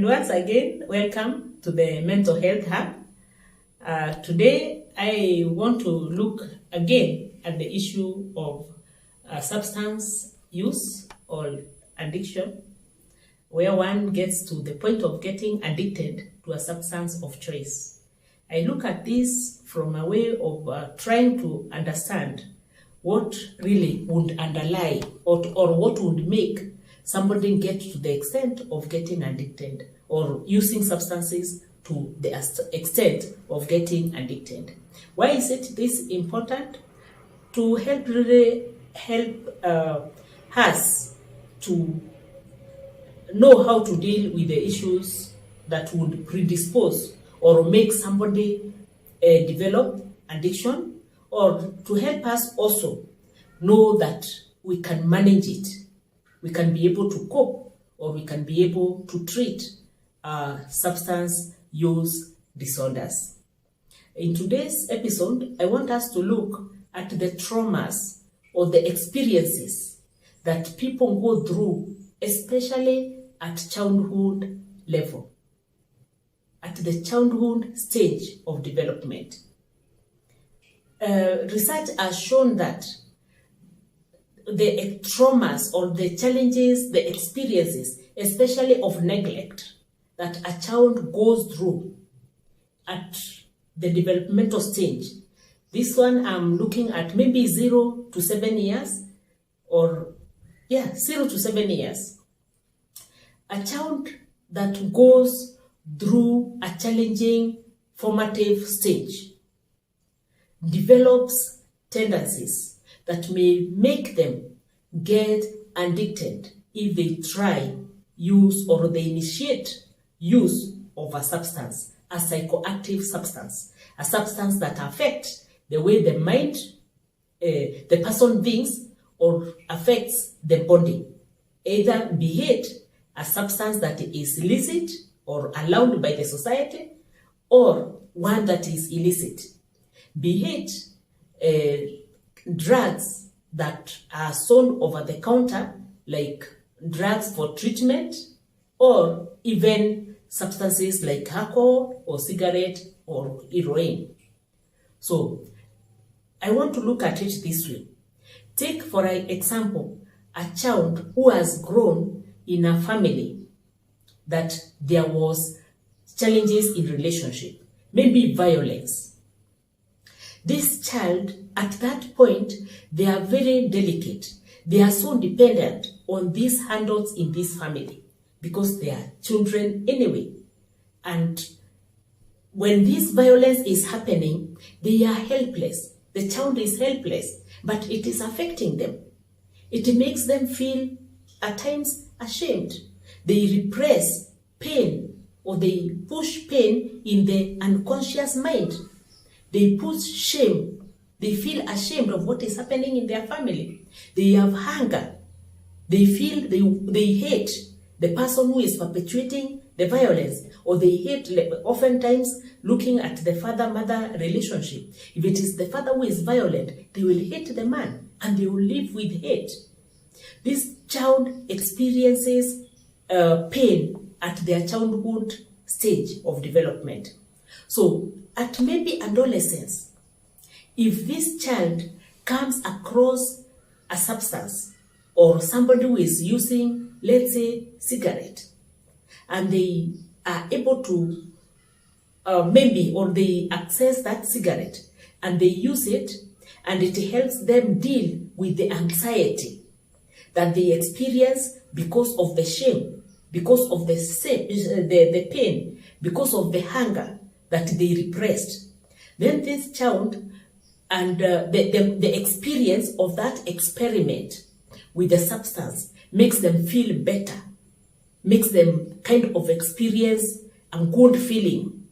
once again, welcome to the Mental Health Hub. Today, I want to look again at the issue of substance use or addiction, where one gets to the point of getting addicted to a substance of choice. I look at this from a way of trying to understand what really would underlie or what would make somebody get to the extent of getting addicted or using substances to the extent of getting addicted. Why is it this important? To really help us to know how to deal with the issues that would predispose or make somebody develop addiction, or to help us also know that we can manage it. We can be able to cope, or we can be able to treat substance use disorders. In today's episode, I want us to look at the traumas or the experiences that people go through, especially at childhood level, at the childhood stage of development. Research has shown that the traumas or the challenges, the experiences, especially of neglect, that a child goes through at the developmental stage. This one I'm looking at maybe 0 to 7 years, 0 to 7 years. A child that goes through a challenging formative stage develops tendencies that may make them get addicted if they try use or they initiate use of a substance, a psychoactive substance, a substance that affects the way the mind, the person thinks, or affects the body. Either be it a substance that is illicit or allowed by the society, or one that is illicit. Be it drugs that are sold over the counter, like drugs for treatment, or even substances like alcohol or cigarette or heroin. So I want to look at it this way. Take, for example, a child who has grown in a family that there was challenges in relationship, maybe violence. This child, at that point, they are very delicate. They are so dependent on these handouts in this family because they are children anyway. And when this violence is happening, they are helpless. The child is helpless, but it is affecting them. It makes them feel at times ashamed. They repress pain, or they push pain in the unconscious mind. They push shame. They feel ashamed of what is happening in their family. They have hunger. They feel they hate the person who is perpetuating the violence, or they hate, oftentimes, looking at the father-mother relationship. If it is the father who is violent, they will hate the man and they will live with hate. This child experiences pain at their childhood stage of development. So, at maybe adolescence, if this child comes across a substance or somebody who is using, let's say, cigarette, and they are able to they access that cigarette and they use it, and it helps them deal with the anxiety that they experience because of the shame, because of the pain, because of the hunger that they repressed. Then this child and the experience of that experiment with the substance makes them feel better, makes them kind of experience a good feeling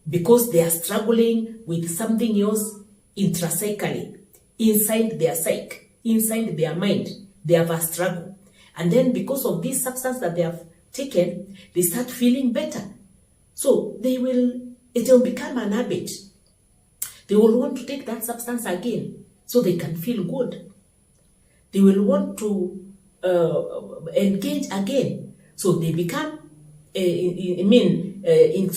because they are struggling with something else intrapsychically, inside their psyche, inside their mind. They have a struggle. And then because of this substance that they have taken, they start feeling better. So it will become an habit. They will want to take that substance again so they can feel good. They will want to engage again. So they become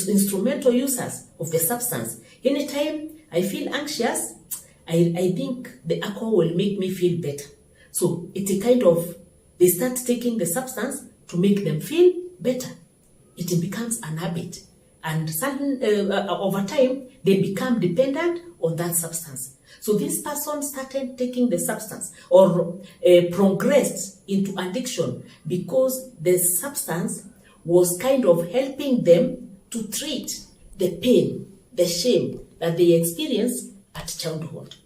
instrumental users of the substance. Anytime I feel anxious, I think the alcohol will make me feel better. So it's a kind of, they start taking the substance to make them feel better. It becomes an habit. And over time, they become dependent on that substance. So this person started taking the substance or progressed into addiction because the substance was kind of helping them to treat the pain, the shame that they experienced at childhood.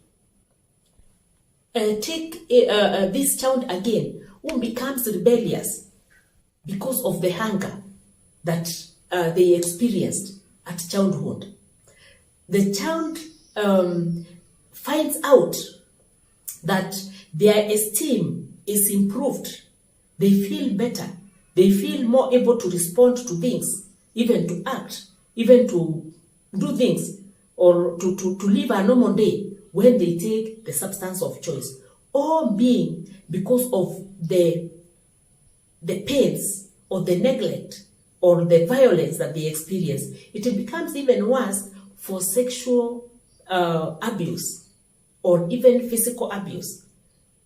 Take this child again who becomes rebellious because of the hunger that they experienced at childhood. The child finds out that their esteem is improved. They feel better. They feel more able to respond to things, even to act, even to do things, or to live a normal day when they take the substance of choice. All being because of the pains or the neglect or the violence that they experience. It becomes even worse for sexual abuse or even physical abuse.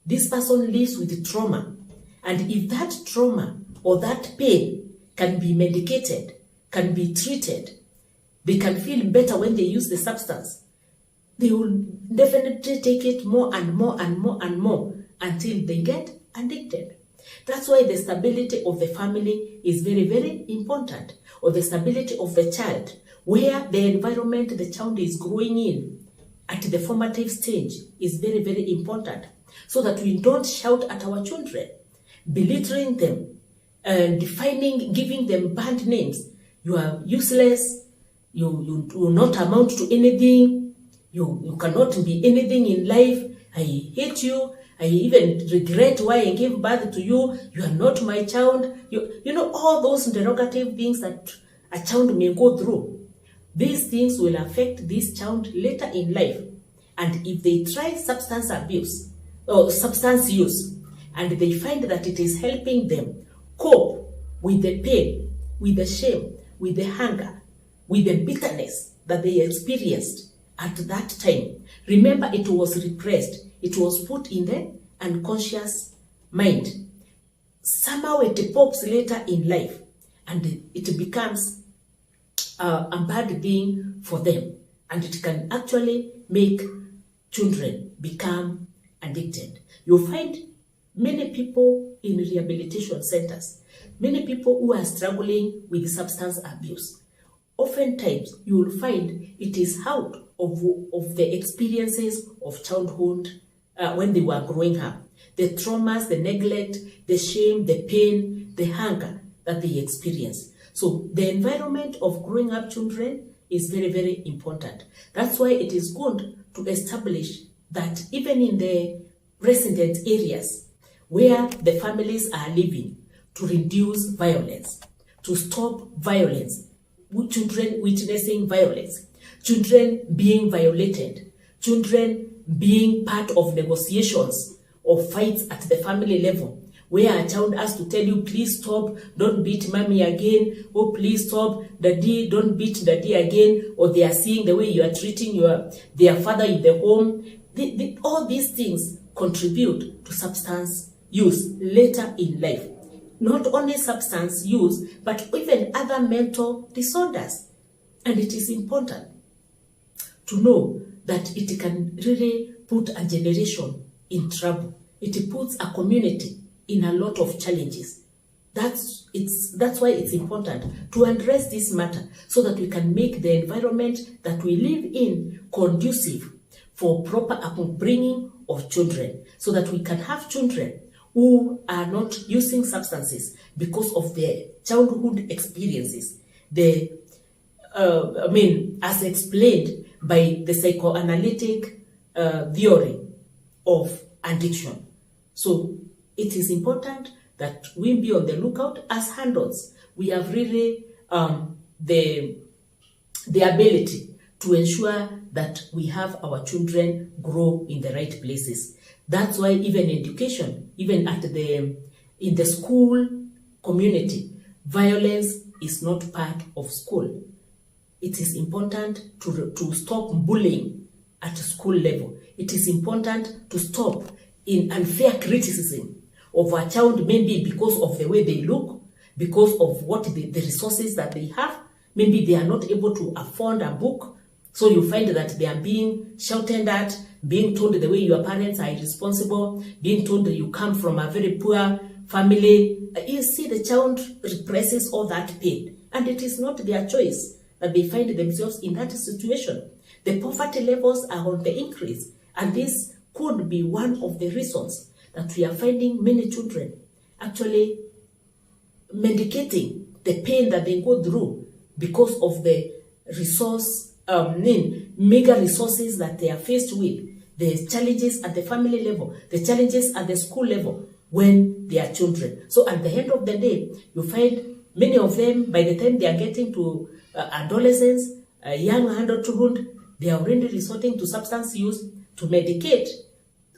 This person lives with trauma, and if that trauma or that pain can be medicated, can be treated, they can feel better when they use the substance. They will definitely take it more and more and more and more until they get addicted. That's why the stability of the family is very, very important, or the stability of the child, where the environment the child is growing in at the formative stage is very, very important, so that we don't shout at our children, belittling them, defining, giving them bad names. You are useless, you will not amount to anything, you cannot be anything in life, I hate you, I even regret why I gave birth to you, you are not my child. You know, all those derogative things that a child may go through. These things will affect this child later in life. And if they try substance abuse or substance use, and they find that it is helping them cope with the pain, with the shame, with the hunger, with the bitterness that they experienced at that time. Remember, it was repressed. It was put in the unconscious mind. Somehow it pops later in life, and it becomes a bad thing for them. And it can actually make children become addicted. You'll find many people in rehabilitation centers, many people who are struggling with substance abuse. Oftentimes, you will find it is out of the experiences of childhood when they were growing up. The traumas, the neglect, the shame, the pain, the hunger that they experience. So the environment of growing up children is very, very important. That's why it is good to establish that even in the resident areas where the families are living, to reduce violence, to stop violence, children witnessing violence, children being violated, children being part of negotiations or fights at the family level, where a child has to tell you, please stop, don't beat mommy again, or please stop, daddy, don't beat daddy again, or they are seeing the way you are treating their father in the home. All these things contribute to substance use later in life. Not only substance use, but even other mental disorders. And it is important to know that it can really put a generation in trouble. It puts a community in a lot of challenges. That's why it's important to address this matter, so that we can make the environment that we live in conducive for proper upbringing of children, so that we can have children who are not using substances because of their childhood experiences. As explained by the psychoanalytic theory of addiction. So it is important that we be on the lookout as handles. We have really the ability to ensure that we have our children grow in the right places. That's why even education, even in the school community, violence is not part of school. It is important to stop bullying at school level. It is important to stop in unfair criticism of a child, maybe because of the way they look, because of what the resources that they have. Maybe they are not able to afford a book, so you find that they are being shouted at, being told the way your parents are irresponsible, being told that you come from a very poor family. You see, the child represses all that pain, and it is not their choice that they find themselves in that situation. The poverty levels are on the increase, and this could be one of the reasons that we are finding many children actually medicating the pain that they go through because of the mega resources that they are faced with, the challenges at the family level, the challenges at the school level when they are children. So at the end of the day, you find many of them, by the time they are getting to adolescence, young adulthood, they are already resorting to substance use to medicate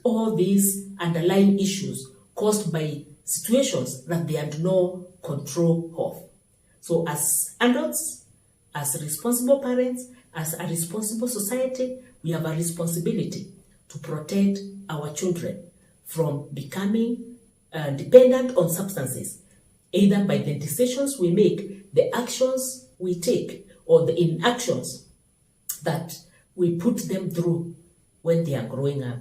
all these underlying issues caused by situations that they had no control of. So as adults, as responsible parents, as a responsible society, we have a responsibility to protect our children from becoming dependent on substances, either by the decisions we make, the actions we take, or the inactions that we put them through when they are growing up.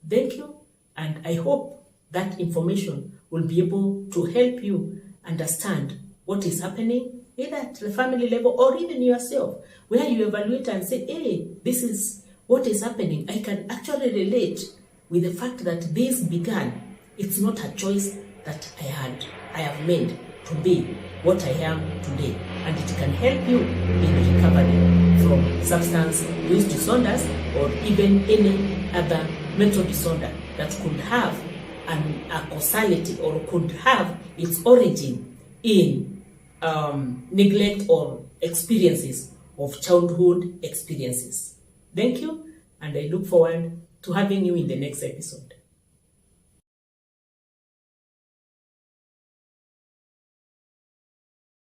Thank you, and I hope that information will be able to help you understand what is happening, either at the family level or even yourself, where you evaluate and say, hey, this is what is happening. I can actually relate with the fact that this began. It's not a choice that I have made to be what I am today, and it can help you in recovery from substance use disorders or even any other mental disorder that could have a causality or could have its origin in neglect or experiences of childhood experiences. Thank you, and I look forward to having you in the next episode.